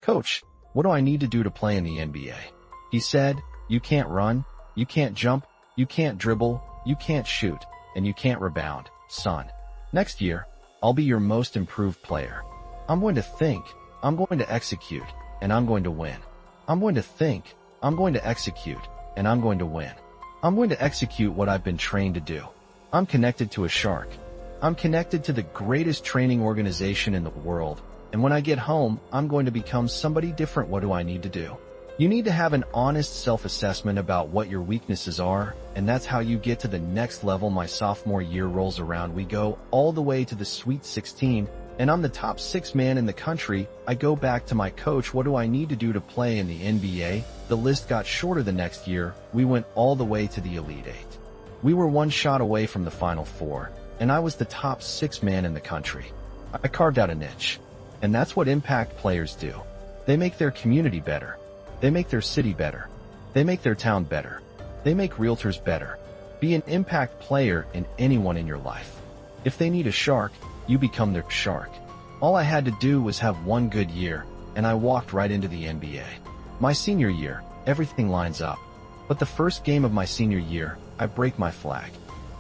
"Coach, what do I need to do to play in the NBA?" He said, "You can't run, you can't jump, you can't dribble, you can't shoot, and you can't rebound, son. Next year, I'll be your most improved player. I'm going to think, I'm going to execute, and I'm going to win. I'm going to think, I'm going to execute, and I'm going to win. I'm going to execute what I've been trained to do. I'm connected to a shark. I'm connected to the greatest training organization in the world, and when I get home, I'm going to become somebody different. What do I need to do?" You need to have an honest self-assessment about what your weaknesses are, and that's how you get to the next level. My sophomore year rolls around. We go all the way to the Sweet 16, and I'm the top 6 man in the country. I go back to my coach. "What do I need to do to play in the NBA?" The list got shorter the next year. We went all the way to the Elite 8. We were one shot away from the Final Four, and I was the top 6 man in the country. I carved out a niche. And that's what impact players do. They make their community better. They make their city better. They make their town better. They make realtors better. Be an impact player in anyone in your life. If they need a shark, you become their shark. All I had to do was have one good year, and I walked right into the NBA. My senior year, everything lines up. But the first game of my senior year, I break my flag.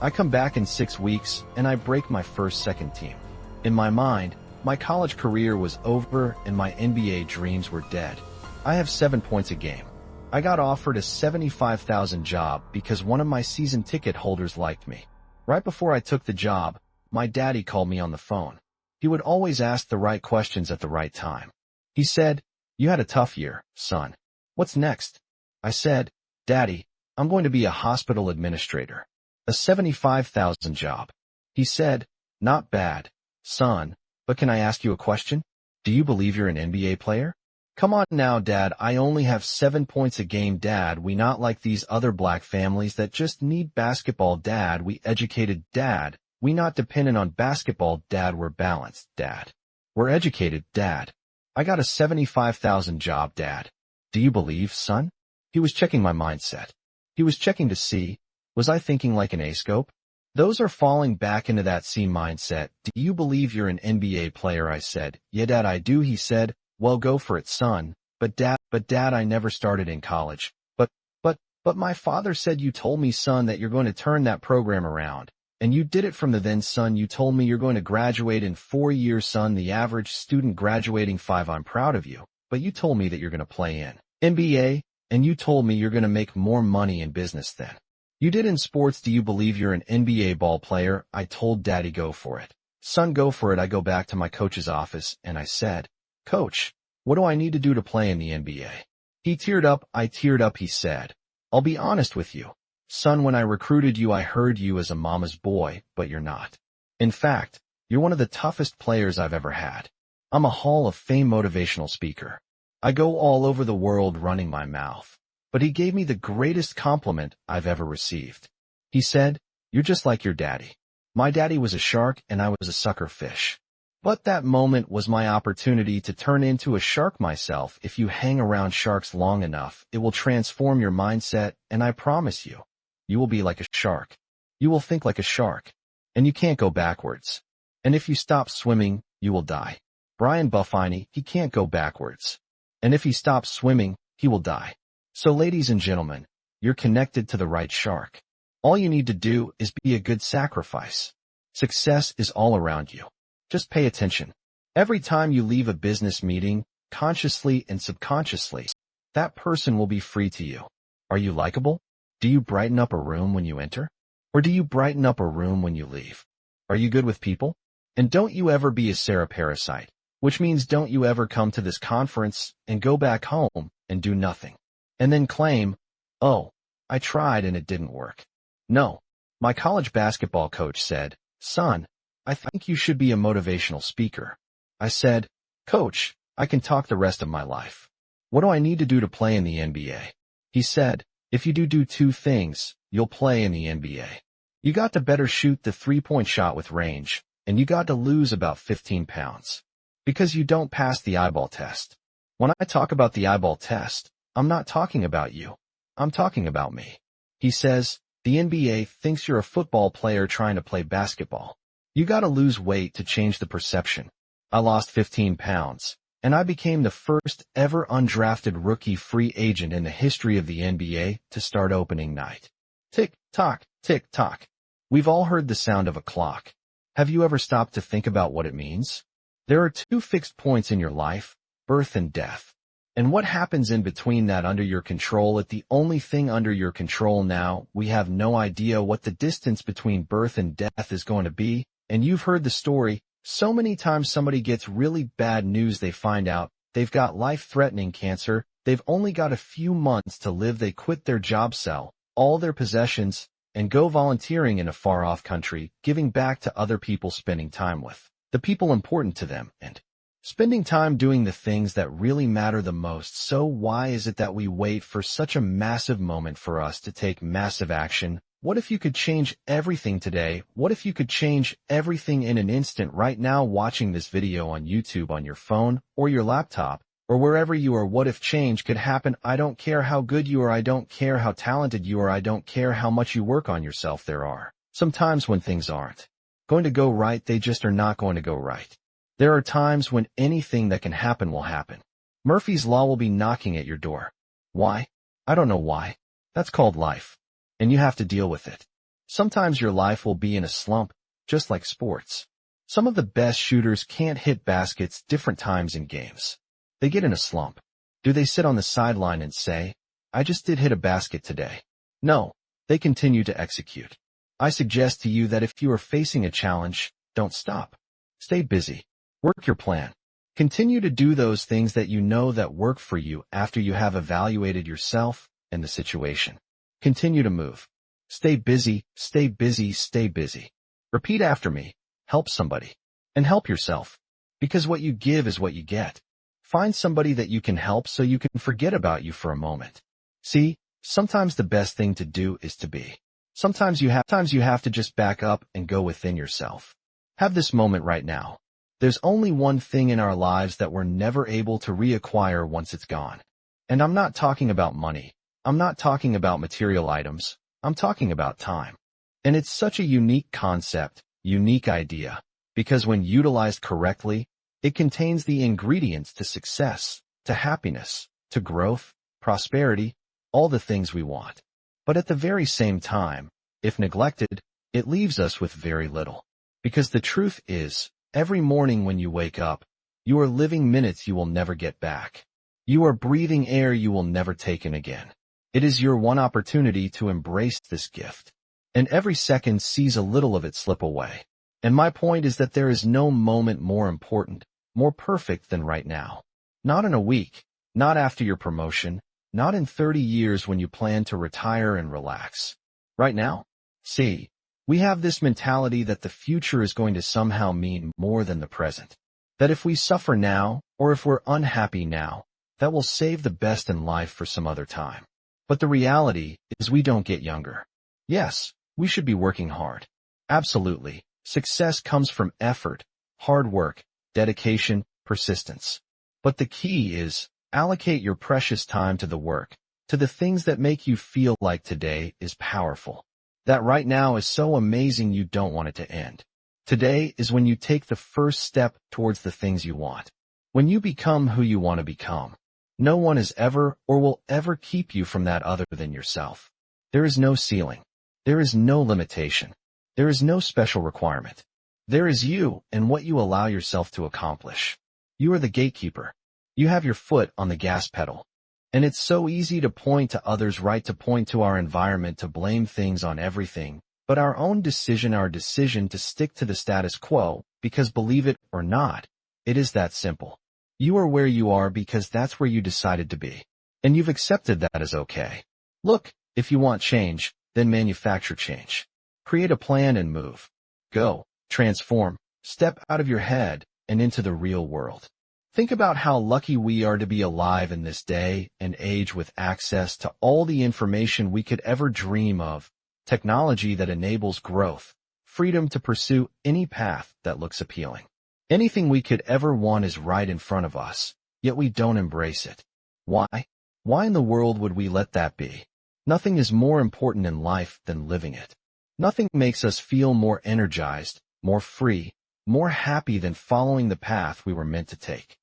I come back in 6 weeks, and I break my first second team. In my mind, my college career was over and my NBA dreams were dead. I have 7 points a game. I got offered a $75,000 job because one of my season ticket holders liked me. Right before I took the job, my daddy called me on the phone. He would always ask the right questions at the right time. He said, "You had a tough year, son. What's next?" I said, "Daddy, I'm going to be a hospital administrator. A $75,000 job." He said, "Not bad, son, but can I ask you a question? Do you believe you're an NBA player?" "Come on now, Dad, I only have 7 points a game, Dad. We not like these other black families that just need basketball, Dad. We educated, Dad. We not dependent on basketball, Dad. We're balanced, Dad. We're educated, Dad. I got a $75,000 job, Dad. Do you believe, son?" He was checking my mindset. He was checking to see, was I thinking like an A-scope? Those are falling back into that C mindset. "Do you believe you're an NBA player?" I said, "Yeah, Dad, I do." He said, "Well, go for it, son." But dad, I never started in college. But my father said, "You told me, son, that you're going to turn that program around. And you did it from the then, son. You told me you're going to graduate in 4 years, son. The average student graduating 5. I'm proud of you. But you told me that you're going to play in NBA, and you told me you're going to make more money in business than you did in sports. Do you believe you're an NBA ball player?" I told Daddy, "Go for it. Son, go for it." I go back to my coach's office, and I said, "Coach, what do I need to do to play in the NBA?" He teared up. I teared up. He said, "I'll be honest with you. Son, when I recruited you, I heard you as a mama's boy, but you're not. In fact, you're one of the toughest players I've ever had. I'm a Hall of Fame motivational speaker. I go all over the world running my mouth." But he gave me the greatest compliment I've ever received. He said, "You're just like your daddy." My daddy was a shark and I was a sucker fish. But that moment was my opportunity to turn into a shark myself. If you hang around sharks long enough, it will transform your mindset, and I promise you, you will be like a shark. You will think like a shark, and you can't go backwards. And if you stop swimming, you will die. Brian Buffini, he can't go backwards. And if he stops swimming, he will die. So ladies and gentlemen, you're connected to the right shark. All you need to do is be a good sacrifice. Success is all around you. Just pay attention. Every time you leave a business meeting, consciously and subconsciously, that person will be free to you. Are you likable? Do you brighten up a room when you enter? Or do you brighten up a room when you leave? Are you good with people? And don't you ever be a Sarah parasite, which means don't you ever come to this conference and go back home and do nothing. And then claim, "Oh, I tried and it didn't work." No. My college basketball coach said, "Son, I think you should be a motivational speaker." I said, "Coach, I can talk the rest of my life. What do I need to do to play in the NBA?" He said, "If you do 2 things, you'll play in the NBA. You got to better shoot the 3-point shot with range, and you got to lose about 15 pounds. Because you don't pass the eyeball test." When I talk about the eyeball test, I'm not talking about you. I'm talking about me. He says, "The NBA thinks you're a football player trying to play basketball. You gotta lose weight to change the perception." I lost 15 pounds, and I became the first ever undrafted rookie free agent in the history of the NBA to start opening night. Tick-tock, tick-tock. We've all heard the sound of a clock. Have you ever stopped to think about what it means? There are two fixed points in your life, birth and death. And what happens in between that under your control? It's the only thing under your control now. We have no idea what the distance between birth and death is going to be, and you've heard the story. So many times somebody gets really bad news, they find out they've got life-threatening cancer, they've only got a few months to live, they quit their job, sell all their possessions, and go volunteering in a far-off country, giving back to other people, spending time with the people important to them, and spending time doing the things that really matter the most. So why is it that we wait for such a massive moment for us to take massive action? What if you could change everything today? What if you could change everything in an instant right now, watching this video on YouTube, on your phone, or your laptop, or wherever you are? What if change could happen? I don't care how good you are, I don't care how talented you are, I don't care how much you work on yourself. There are sometimes when things aren't going to go right, they just are not going to go right. There are times when anything that can happen will happen. Murphy's Law will be knocking at your door. Why? I don't know why. That's called life. And you have to deal with it. Sometimes your life will be in a slump, just like sports. Some of the best shooters can't hit baskets different times in games. They get in a slump. Do they sit on the sideline and say, I just did hit a basket today? No, they continue to execute. I suggest to you that if you are facing a challenge, don't stop. Stay busy. Work your plan. Continue to do those things that you know that work for you after you have evaluated yourself and the situation. Continue to move. Stay busy, stay busy, stay busy. Repeat after me. Help somebody. And help yourself. Because what you give is what you get. Find somebody that you can help so you can forget about you for a moment. See, sometimes the best thing to do is to be. Sometimes you have to just back up and go within yourself. Have this moment right now. There's only one thing in our lives that we're never able to reacquire once it's gone. And I'm not talking about money. I'm not talking about material items. I'm talking about time. And it's such a unique concept, unique idea, because when utilized correctly, it contains the ingredients to success, to happiness, to growth, prosperity, all the things we want. But at the very same time, if neglected, it leaves us with very little. Because the truth is, every morning when you wake up, you are living minutes you will never get back. You are breathing air you will never take in again. It is your one opportunity to embrace this gift. And every second sees a little of it slip away. And my point is that there is no moment more important, more perfect than right now. Not in a week, not after your promotion, not in 30 years when you plan to retire and relax. Right now? See, we have this mentality that the future is going to somehow mean more than the present. That if we suffer now, or if we're unhappy now, that will save the best in life for some other time. But the reality is we don't get younger. Yes, we should be working hard. Absolutely. Success comes from effort, hard work, dedication, persistence. But the key is, allocate your precious time to the work, to the things that make you feel like today is powerful. That right now is so amazing you don't want it to end. Today is when you take the first step towards the things you want. When you become who you want to become. No one is ever or will ever keep you from that other than yourself. There is no ceiling. There is no limitation. There is no special requirement. There is you and what you allow yourself to accomplish. You are the gatekeeper. You have your foot on the gas pedal. And it's so easy to point to others, right? To point to our environment, to blame things on everything, but our own decision, our decision to stick to the status quo, because believe it or not, it is that simple. You are where you are because that's where you decided to be. And you've accepted that as okay. Look, if you want change, then manufacture change. Create a plan and move. Go, transform, step out of your head and into the real world. Think about how lucky we are to be alive in this day and age with access to all the information we could ever dream of, technology that enables growth, freedom to pursue any path that looks appealing. Anything we could ever want is right in front of us, yet we don't embrace it. Why? Why in the world would we let that be? Nothing is more important in life than living it. Nothing makes us feel more energized, more free, more happy than following the path we were meant to take.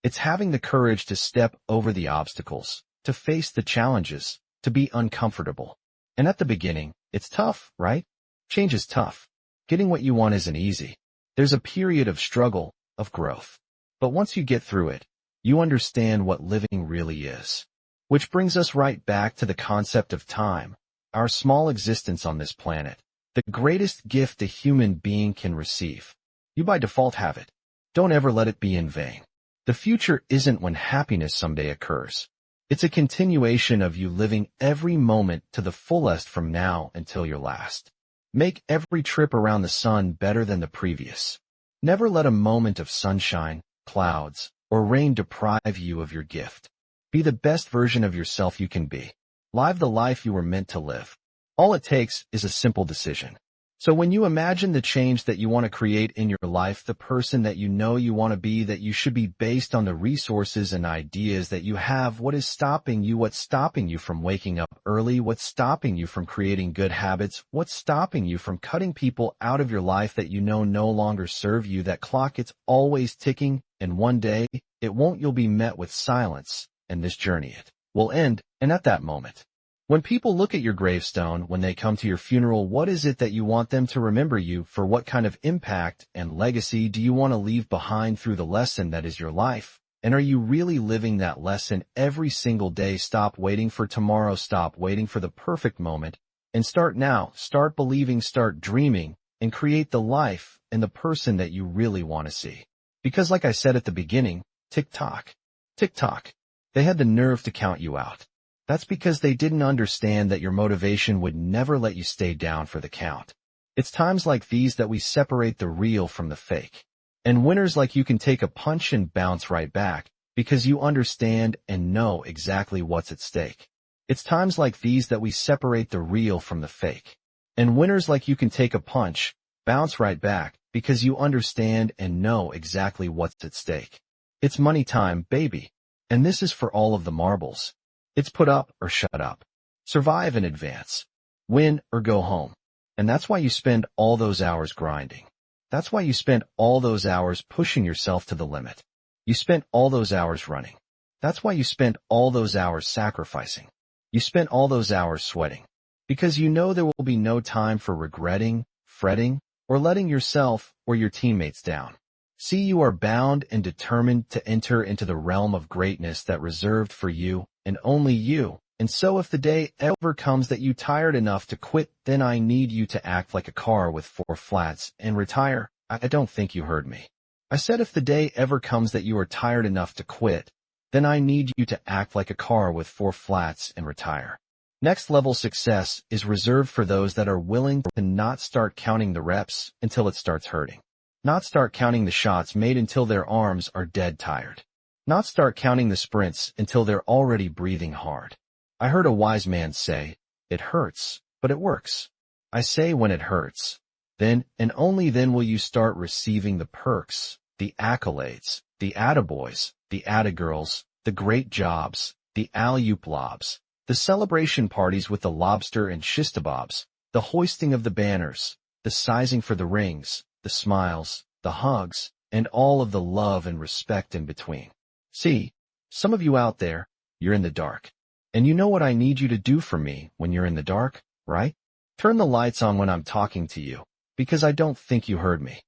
It's having the courage to step over the obstacles, to face the challenges, to be uncomfortable. And at the beginning, it's tough, right? Change is tough. Getting what you want isn't easy. There's a period of struggle, of growth. But once you get through it, you understand what living really is. Which brings us right back to the concept of time, our small existence on this planet, the greatest gift a human being can receive. You by default have it. Don't ever let it be in vain. The future isn't when happiness someday occurs. It's a continuation of you living every moment to the fullest from now until your last. Make every trip around the sun better than the previous. Never let a moment of sunshine, clouds, or rain deprive you of your gift. Be the best version of yourself you can be. Live the life you were meant to live. All it takes is a simple decision. So when you imagine the change that you want to create in your life, the person that you know you want to be, that you should be based on the resources and ideas that you have, what is stopping you? What's stopping you from waking up early? What's stopping you from creating good habits? What's stopping you from cutting people out of your life that you know no longer serve you? That clock, it's always ticking, and one day, it won't. You'll be met with silence, and this journey, it will end. And at that moment, when people look at your gravestone, when they come to your funeral, what is it that you want them to remember you for? What kind of impact and legacy do you want to leave behind through the lesson that is your life? And are you really living that lesson every single day? Stop waiting for tomorrow. Stop waiting for the perfect moment. And start now. Start believing, start dreaming, and create the life and the person that you really want to see. Because like I said at the beginning, tick-tock, tick-tock, they had the nerve to count you out. That's because they didn't understand that your motivation would never let you stay down for the count. It's times like these that we separate the real from the fake. And winners like you can take a punch and bounce right back because you understand and know exactly what's at stake. It's times like these that we separate the real from the fake. And winners like you can take a punch, bounce right back because you understand and know exactly what's at stake. It's money time, baby. And this is for all of the marbles. It's put up or shut up. Survive and advance. Win or go home. And that's why you spend all those hours grinding. That's why you spend all those hours pushing yourself to the limit. You spent all those hours running. That's why you spent all those hours sacrificing. You spent all those hours sweating. Because you know there will be no time for regretting, fretting, or letting yourself or your teammates down. See, you are bound and determined to enter into the realm of greatness that reserved for you and only you. And so if the day ever comes that you tired enough to quit, then I need you to act like a car with 4 flats and retire. I don't think you heard me. I said if the day ever comes that you are tired enough to quit, then I need you to act like a car with 4 flats and retire. Next level success is reserved for those that are willing to not start counting the reps until it starts hurting. Not start counting the shots made until their arms are dead tired. Not start counting the sprints until they're already breathing hard. I heard a wise man say, it hurts, but it works. I say when it hurts, then and only then will you start receiving the perks, the accolades, the attaboys, the attagirls, the great jobs, the alley-oop lobs, the celebration parties with the lobster and shistabobs, the hoisting of the banners, the sizing for the rings, the smiles, the hugs, and all of the love and respect in between. See, some of you out there, you're in the dark. And you know what I need you to do for me when you're in the dark, right? Turn the lights on when I'm talking to you, because I don't think you heard me.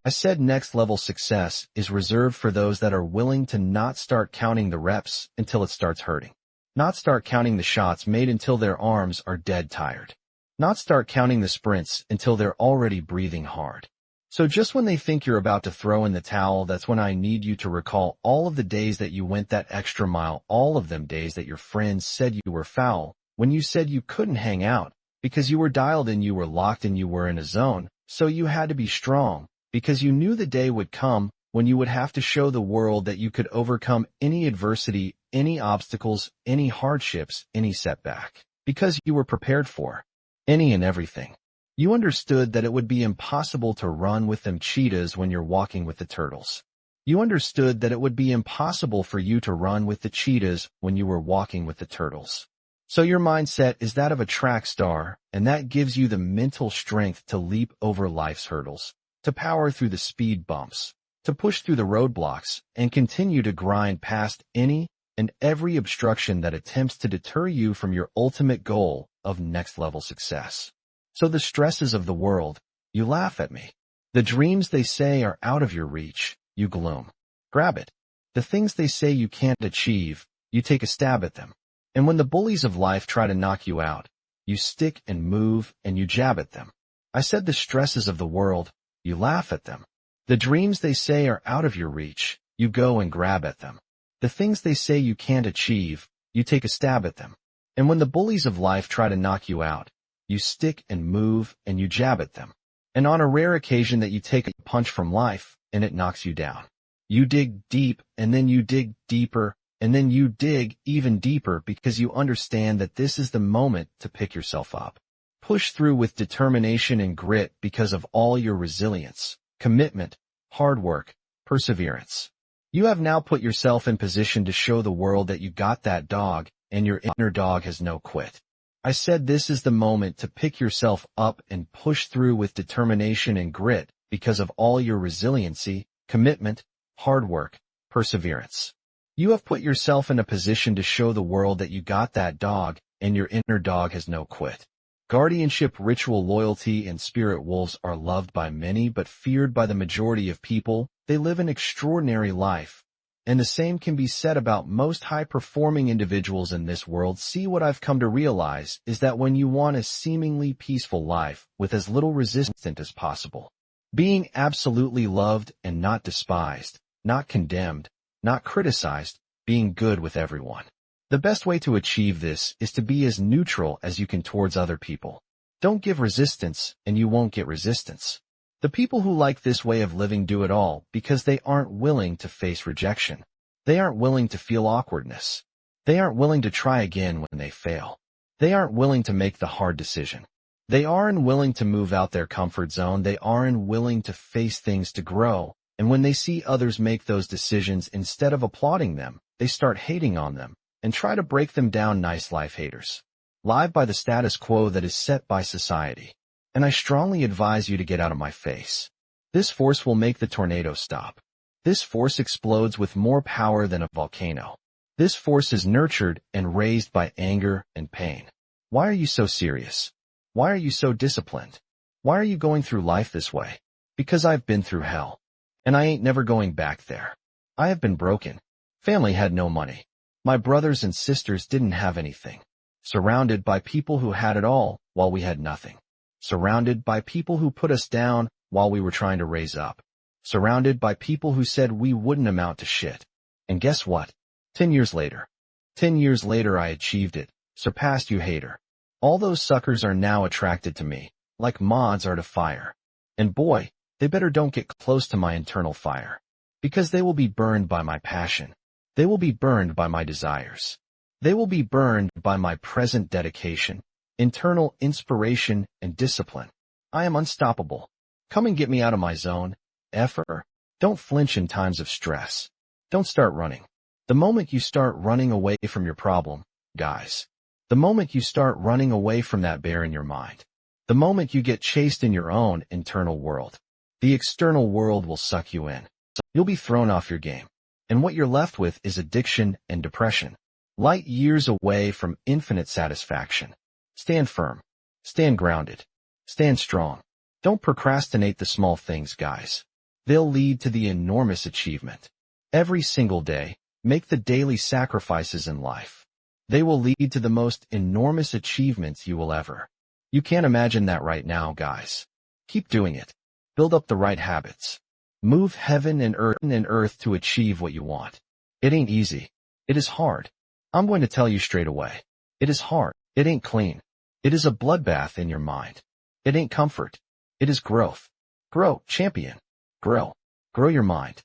I said next level success is reserved for those that are willing to not start counting the reps until it starts hurting. Not start counting the shots made until their arms are dead tired. Not start counting the sprints until they're already breathing hard. So just when they think you're about to throw in the towel, that's when I need you to recall all of the days that you went that extra mile, all of them days that your friends said you were foul, when you said you couldn't hang out, because you were dialed in, you were locked in, you were in a zone, so you had to be strong, because you knew the day would come when you would have to show the world that you could overcome any adversity, any obstacles, any hardships, any setback, because you were prepared for any and everything. You understood that it would be impossible to run with them cheetahs when you're walking with the turtles. You understood that it would be impossible for you to run with the cheetahs when you were walking with the turtles. So your mindset is that of a track star, and that gives you the mental strength to leap over life's hurdles, to power through the speed bumps, to push through the roadblocks and continue to grind past any and every obstruction that attempts to deter you from your ultimate goal of next-level success. So the stresses of the world, you laugh at me. The dreams they say are out of your reach, you gloom. Grab it. The things they say you can't achieve, you take a stab at them. And when the bullies of life try to knock you out, you stick and move and you jab at them. I said the stresses of the world, you laugh at them. The dreams they say are out of your reach, you go and grab at them. The things they say you can't achieve, you take a stab at them. And when the bullies of life try to knock you out, you stick and move and you jab at them. And on a rare occasion that you take a punch from life and it knocks you down, you dig deep and then you dig deeper and then you dig even deeper because you understand that this is the moment to pick yourself up. Push through with determination and grit because of all your resilience, commitment, hard work, perseverance. You have now put yourself in position to show the world that you got that dog and your inner dog has no quit. I said this is the moment to pick yourself up and push through with determination and grit because of all your resiliency, commitment, hard work, perseverance. You have put yourself in a position to show the world that you got that dog and your inner dog has no quit. Guardianship, ritual, loyalty, and spirit wolves are loved by many but feared by the majority of people. They live an extraordinary life. And the same can be said about most high-performing individuals in this world. See, what I've come to realize is that when you want a seemingly peaceful life with as little resistance as possible, being absolutely loved and not despised, not condemned, not criticized, being good with everyone. The best way to achieve this is to be as neutral as you can towards other people. Don't give resistance and you won't get resistance. The people who like this way of living do it all because they aren't willing to face rejection. They aren't willing to feel awkwardness. They aren't willing to try again when they fail. They aren't willing to make the hard decision. They aren't willing to move out their comfort zone. They aren't willing to face things to grow. And when they see others make those decisions, instead of applauding them, they start hating on them and try to break them down. Nice life haters. Live by the status quo that is set by society. And I strongly advise you to get out of my face. This force will make the tornado stop. This force explodes with more power than a volcano. This force is nurtured and raised by anger and pain. Why are you so serious? Why are you so disciplined? Why are you going through life this way? Because I've been through hell. And I ain't never going back there. I have been broken. Family had no money. My brothers and sisters didn't have anything. Surrounded by people who had it all while we had nothing. Surrounded by people who put us down while we were trying to raise up. Surrounded by people who said we wouldn't amount to shit. And guess what? 10 years later. 10 years later I achieved it, surpassed you hater. All those suckers are now attracted to me, like moths are to fire. And boy, they better don't get close to my internal fire. Because they will be burned by my passion. They will be burned by my desires. They will be burned by my present dedication, internal inspiration, and discipline. I am unstoppable. Come and get me out of my zone. Effer. Don't flinch in times of stress. Don't start running. The moment you start running away from your problem, guys. The moment you start running away from that bear in your mind. The moment you get chased in your own internal world. The external world will suck you in. You'll be thrown off your game. And what you're left with is addiction and depression. Light years away from infinite satisfaction. Stand firm. Stand grounded. Stand strong. Don't procrastinate the small things, guys. They'll lead to the enormous achievement. Every single day, make the daily sacrifices in life. They will lead to the most enormous achievements you will ever. You can't imagine that right now, guys. Keep doing it. Build up the right habits. Move heaven and earth to achieve what you want. It ain't easy. It is hard. I'm going to tell you straight away. It is hard. It ain't clean. It is a bloodbath in your mind. It ain't comfort. It is growth. Grow, champion. Grow. Grow your mind.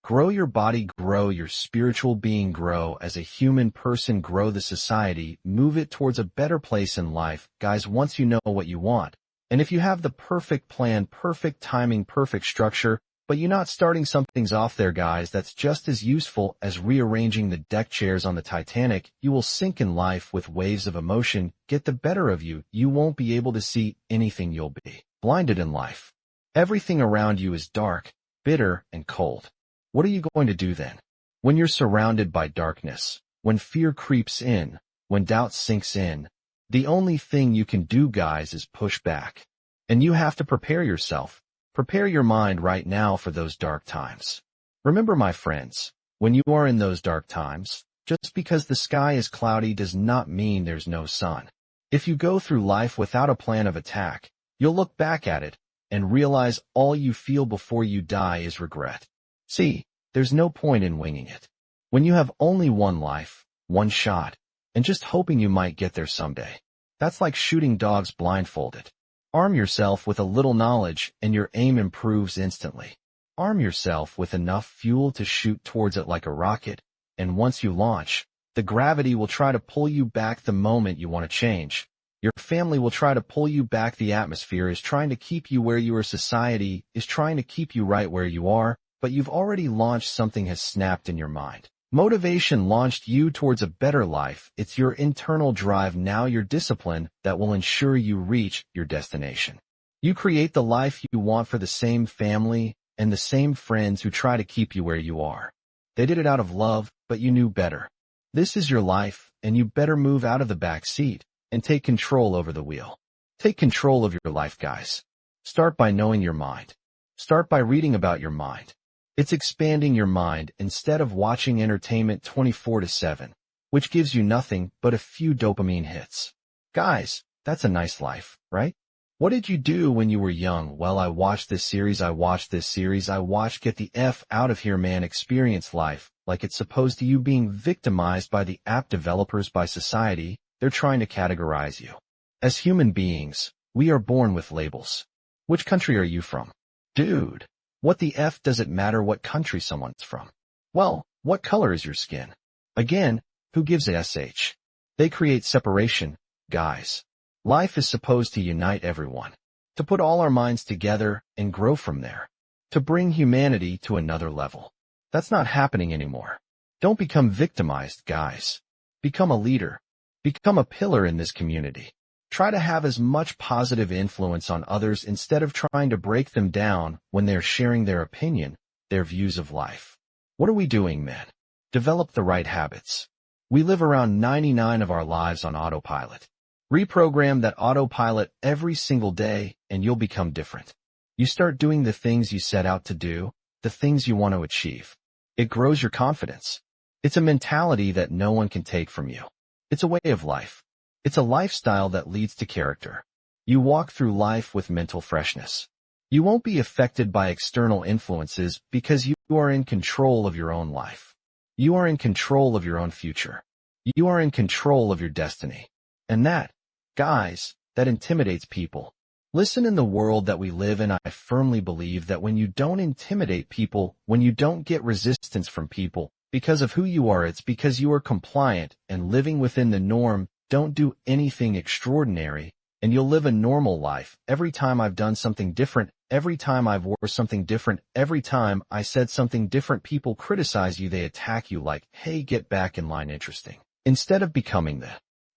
Grow your body, grow your spiritual being, grow as a human person, grow the society, move it towards a better place in life. Guys, once you know what you want, and if you have the perfect plan, perfect timing, perfect structure, but you're not starting something's off there, guys, that's just as useful as rearranging the deck chairs on the Titanic, you will sink in life with waves of emotion, get the better of you. You won't be able to see anything. You'll be blinded in life. Everything around you is dark, bitter, and cold. What are you going to do then? When you're surrounded by darkness, when fear creeps in, when doubt sinks in, the only thing you can do, guys, is push back. And you have to prepare yourself. Prepare your mind right now for those dark times. Remember, my friends, when you are in those dark times, just because the sky is cloudy does not mean there's no sun. If you go through life without a plan of attack, you'll look back at it and realize all you feel before you die is regret. See, there's no point in winging it. When you have only one life, one shot, and just hoping you might get there someday, that's like shooting dogs blindfolded. Arm yourself with a little knowledge and your aim improves instantly. Arm yourself with enough fuel to shoot towards it like a rocket, and once you launch, the gravity will try to pull you back the moment you want to change. Your family will try to pull you back. The atmosphere is trying to keep you where you are. Society is trying to keep you right where you are, but you've already launched. Something has snapped in your mind. Motivation launched you towards a better life. It's your internal drive, now your discipline, that will ensure you reach your destination. You create the life you want for the same family and the same friends who try to keep you where you are. They did it out of love, but you knew better. This is your life, and you better move out of the back seat and take control over the wheel. Take control of your life, guys. Start by knowing your mind. Start by reading about your mind. It's expanding your mind instead of watching entertainment 24/7, which gives you nothing but a few dopamine hits. Guys, that's a nice life, right? What did you do when you were young? Well, I watched this series, I watched Get the F out of here, man. Experience life like it's supposed to. You being victimized by the app developers, by society. They're trying to categorize you. As human beings, we are born with labels. Which country are you from? Dude, what the F does it matter what country someone's from? Well, what color is your skin? Again, who gives a sh? They create separation, guys. Life is supposed to unite everyone, to put all our minds together and grow from there, to bring humanity to another level. That's not happening anymore. Don't become victimized, guys. Become a leader. Become a pillar in this community. Try to have as much positive influence on others instead of trying to break them down when they're sharing their opinion, their views of life. What are we doing, man? Develop the right habits. We live around 99% of our lives on autopilot. Reprogram that autopilot every single day and you'll become different. You start doing the things you set out to do, the things you want to achieve. It grows your confidence. It's a mentality that no one can take from you. It's a way of life. It's a lifestyle that leads to character. You walk through life with mental freshness. You won't be affected by external influences because you are in control of your own life. You are in control of your own future. You are in control of your destiny. And that, guys, that intimidates people. Listen, in the world that we live in, I firmly believe that when you don't intimidate people, when you don't get resistance from people because of who you are, it's because you are compliant and living within the norm. Don't do anything extraordinary, and you'll live a normal life. Every time I've done something different, every time I've wore something different, every time I said something different, people criticize you, they attack you like, hey, get back in line. Interesting. Instead of becoming the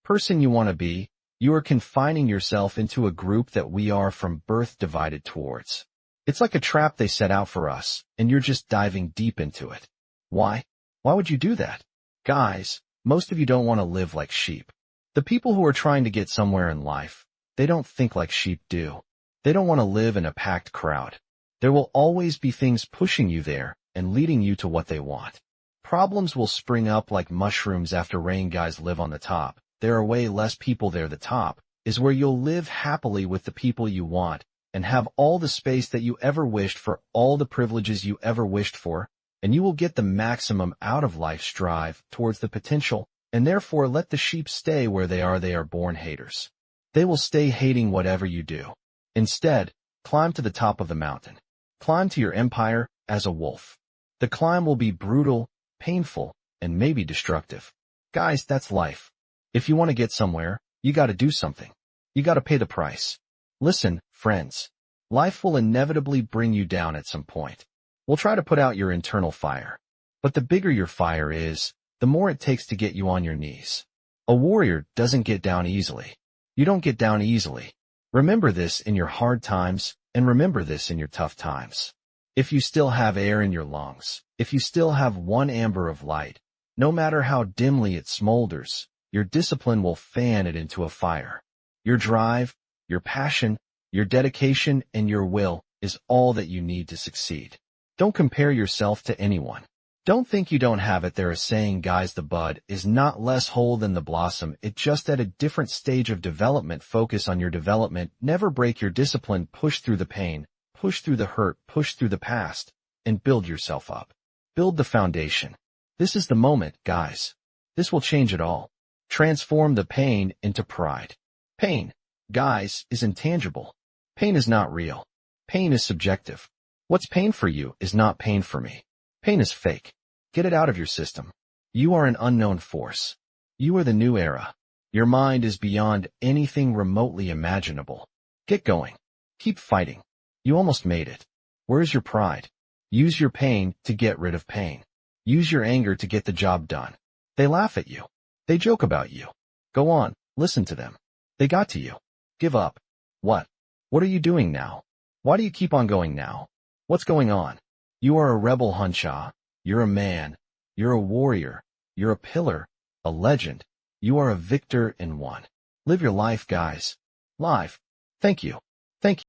person you want to be, you are confining yourself into a group that we are from birth divided towards. It's like a trap they set out for us, and you're just diving deep into it. Why? Why would you do that? Guys, most of you don't want to live like sheep. The people who are trying to get somewhere in life, they don't think like sheep do. They don't want to live in a packed crowd. There will always be things pushing you there and leading you to what they want. Problems will spring up like mushrooms after rain. Guys, live on the top. There are way less people there. The top is where you'll live happily with the people you want and have all the space that you ever wished for, all the privileges you ever wished for, and you will get the maximum out of life. Strive towards the potential, and therefore let the sheep stay where they are. They are born haters. They will stay hating whatever you do. Instead, climb to the top of the mountain. Climb to your empire as a wolf. The climb will be brutal, painful, and maybe destructive. Guys, that's life. If you want to get somewhere, you got to do something. You got to pay the price. Listen, friends, life will inevitably bring you down at some point. We'll try to put out your internal fire. But the bigger your fire is, the more it takes to get you on your knees. A warrior doesn't get down easily. You don't get down easily. Remember this in your hard times, and remember this in your tough times. If you still have air in your lungs, if you still have one amber of light, no matter how dimly it smolders, your discipline will fan it into a fire. Your drive, your passion, your dedication, and your will is all that you need to succeed. Don't compare yourself to anyone. Don't think you don't have it. There is saying, guys, the bud is not less whole than the blossom. It's just at a different stage of development. Focus on your development. Never break your discipline. Push through the pain, push through the hurt, push through the past, and build yourself up. Build the foundation. This is the moment, guys. This will change it all. Transform the pain into pride. Pain, guys, is intangible. Pain is not real. Pain is subjective. What's pain for you is not pain for me. Pain is fake. Get it out of your system. You are an unknown force. You are the new era. Your mind is beyond anything remotely imaginable. Get going. Keep fighting. You almost made it. Where is your pride? Use your pain to get rid of pain. Use your anger to get the job done. They laugh at you. They joke about you. Go on, listen to them. They got to you. Give up. What? What are you doing now? Why do you keep on going now? What's going on? You are a rebel, Hunshaw. You're a man. You're a warrior. You're a pillar. A legend. You are a victor in one. Live your life, guys. Live. Thank you. Thank you.